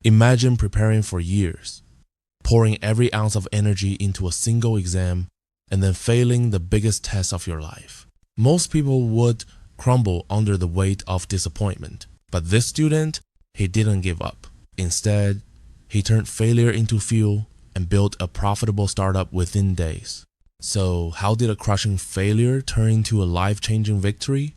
Imagine preparing for years, pouring every ounce of energy into a single exam, and then failing the biggest test of your life. Most people would crumble under the weight of disappointment. But this student, he didn't give up. Instead, he turned failure into fuel and built a profitable startup within days. So how did a crushing failure turn into a life-changing victory?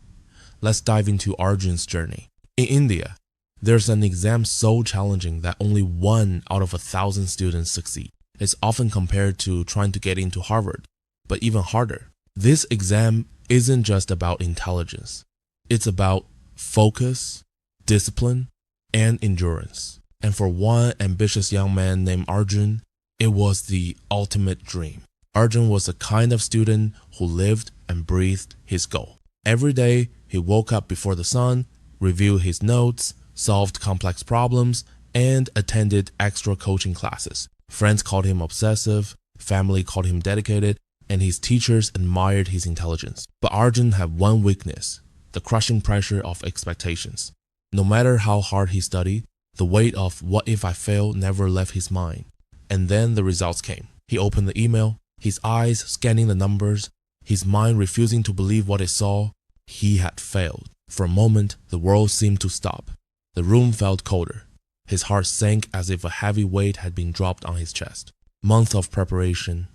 Let's dive into Arjun's journey. In India, there's an exam so challenging that only 1 out of 1,000 students succeed. It's often compared to trying to get into Harvard, but even harder. This exam isn't just about intelligence. It's about focus, discipline, and endurance. And for one ambitious young man named Arjun, it was the ultimate dream. Arjun was the kind of student who lived and breathed his goal. Every day, he woke up before the sun, reviewed his notes, solved complex problems, and attended extra coaching classes. Friends called him obsessive, family called him dedicated, and his teachers admired his intelligence. But Arjun had one weakness: the crushing pressure of expectations. No matter how hard he studied, the weight of what if I fail never left his mind. And then the results came. He opened the email, his eyes scanning the numbers, his mind refusing to believe what it saw. He had failed. For a moment, the world seemed to stop. The room felt colder. His heart sank as if a heavy weight had been dropped on his chest. Months of preparation,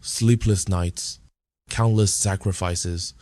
sleepless nights, countless sacrifices,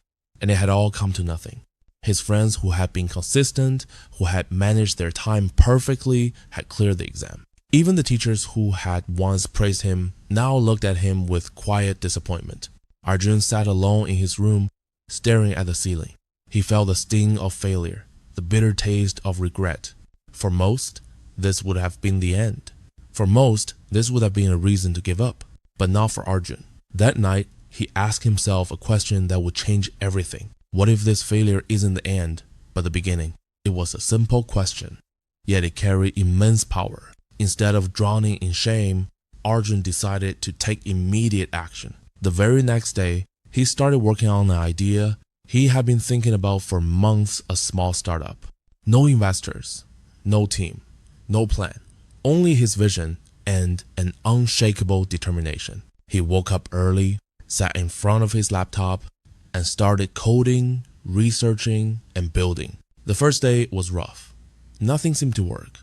and it had all come to nothing. His friends who had been consistent, who had managed their time perfectly, had cleared the exam. Even the teachers who had once praised him now looked at him with quiet disappointment. Arjun sat alone in his room, staring at the ceiling. He felt the sting of failure, the bitter taste of regret. For most, this would have been the end. For most, this would have been a reason to give up, but not for Arjun. That night, he asked himself a question that would change everything. What if this failure isn't the end, but the beginning? It was a simple question, yet it carried immense power. Instead of drowning in shame, Arjun decided to take immediate action. The very next day, he started working on an idea he had been thinking about for months: a small startup. No investors, no team, no plan, only his vision and an unshakable determination. He woke up early, sat in front of his laptop, and started coding, researching, and building. The first day was rough. Nothing seemed to work.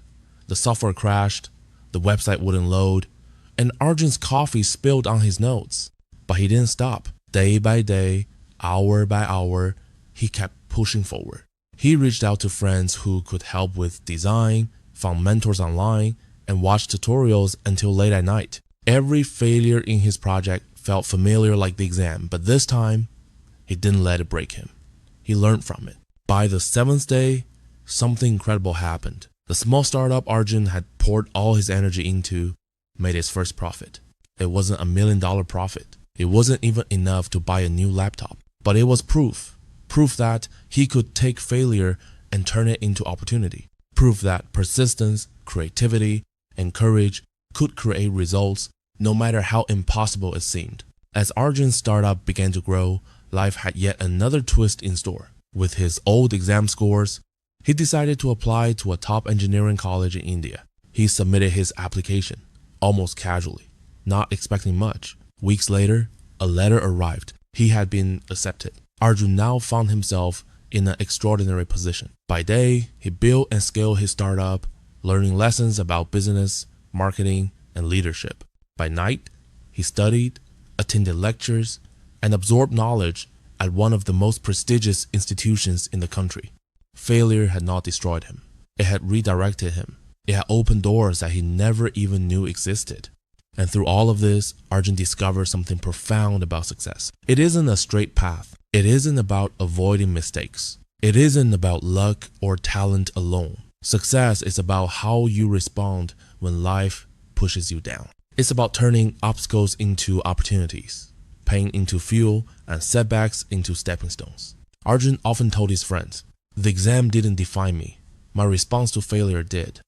The software crashed, the website wouldn't load, and Arjun's coffee spilled on his notes. But he didn't stop. Day by day, hour by hour, he kept pushing forward. He reached out to friends who could help with design, found mentors online, and watched tutorials until late at night. Every failure in his project felt familiar like the exam, but this time, he didn't let it break him. He learned from it. By the 7th day, something incredible happened. The small startup Arjun had poured all his energy into made his first profit. It wasn't $1 million profit. It wasn't even enough to buy a new laptop. But it was proof that he could take failure and turn it into opportunity. Proof that persistence, creativity, and courage could create results no matter how impossible it seemed. As Arjun's startup began to grow, life had yet another twist in store. With his old exam scores, he decided to apply to a top engineering college in India. He submitted his application, almost casually, not expecting much. Weeks later, a letter arrived. He had been accepted. Arjun now found himself in an extraordinary position. By day, he built and scaled his startup, learning lessons about business, marketing, and leadership. By night, he studied, attended lectures, and absorbed knowledge at one of the most prestigious institutions in the country. Failure had not destroyed him. It had redirected him. It had opened doors that he never even knew existed. And through all of this, Arjun discovered something profound about success. It isn't a straight path. It isn't about avoiding mistakes. It isn't about luck or talent alone. Success is about how you respond when life pushes you down. It's about turning obstacles into opportunities, pain into fuel, and setbacks into stepping stones. Arjun often told his friends, "The exam didn't define me. My response to failure did."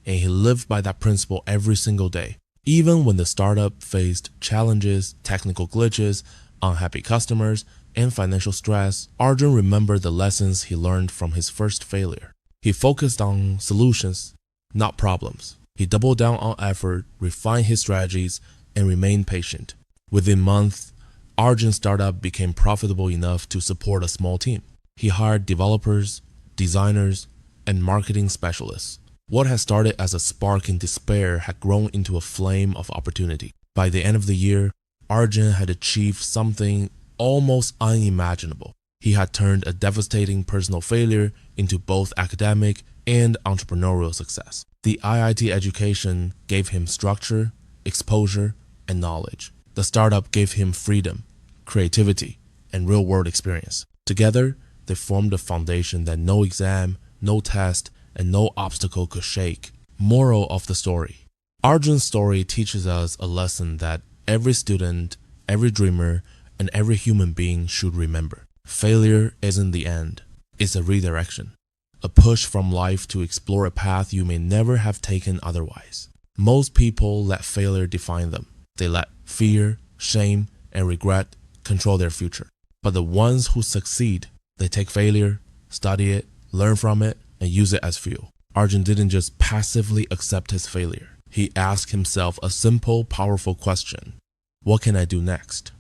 And he lived by that principle every single day. Even when the startup faced challenges, technical glitches, unhappy customers, and financial stress, Arjun remembered the lessons he learned from his first failure. He focused on solutions, not problems. He doubled down on effort, refined his strategies, and remained patient. Within months, Arjun's startup became profitable enough to support a small team. He hired developers, designers, and marketing specialists. What had started as a spark in despair had grown into a flame of opportunity. By the end of the year, Arjun had achieved something almost unimaginable. He had turned a devastating personal failure into both academic and entrepreneurial success. The IIT education gave him structure, exposure, and knowledge. The startup gave him freedom, creativity, and real-world experience. Together, they formed a foundation that no exam, no test, and no obstacle could shake. Moral of the story: Arjun's story teaches us a lesson that every student, every dreamer, and every human being should remember. Failure isn't the end. It's a redirection, a push from life to explore a path you may never have taken otherwise. Most people let failure define them. They let fear, shame, and regret control their future. But the ones who succeed, they take failure, study it, learn from it, and use it as fuel. Arjun didn't just passively accept his failure. He asked himself a simple, powerful question: what can I do next?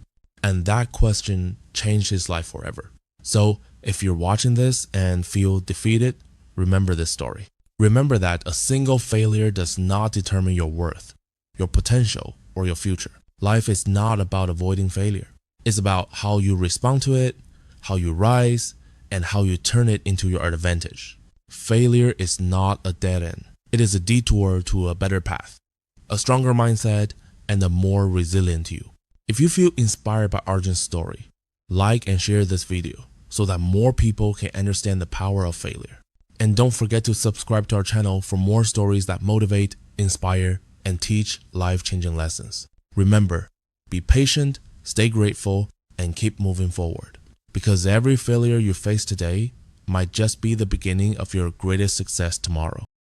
And that question changed his life forever. So if you're watching this and feel defeated, remember this story. Remember that a single failure does not determine your worth, your potential, or your future. Life is not about avoiding failure. It's about how you respond to it, how you rise, and how you turn it into your advantage. Failure is not a dead end. It is a detour to a better path, a stronger mindset, and a more resilient you. If you feel inspired by Arjun's story, like and share this video so that more people can understand the power of failure. And don't forget to subscribe to our channel for more stories that motivate, inspire, and teach life-changing lessons. Remember, be patient, stay grateful, and keep moving forward. Because every failure you face today might just be the beginning of your greatest success tomorrow.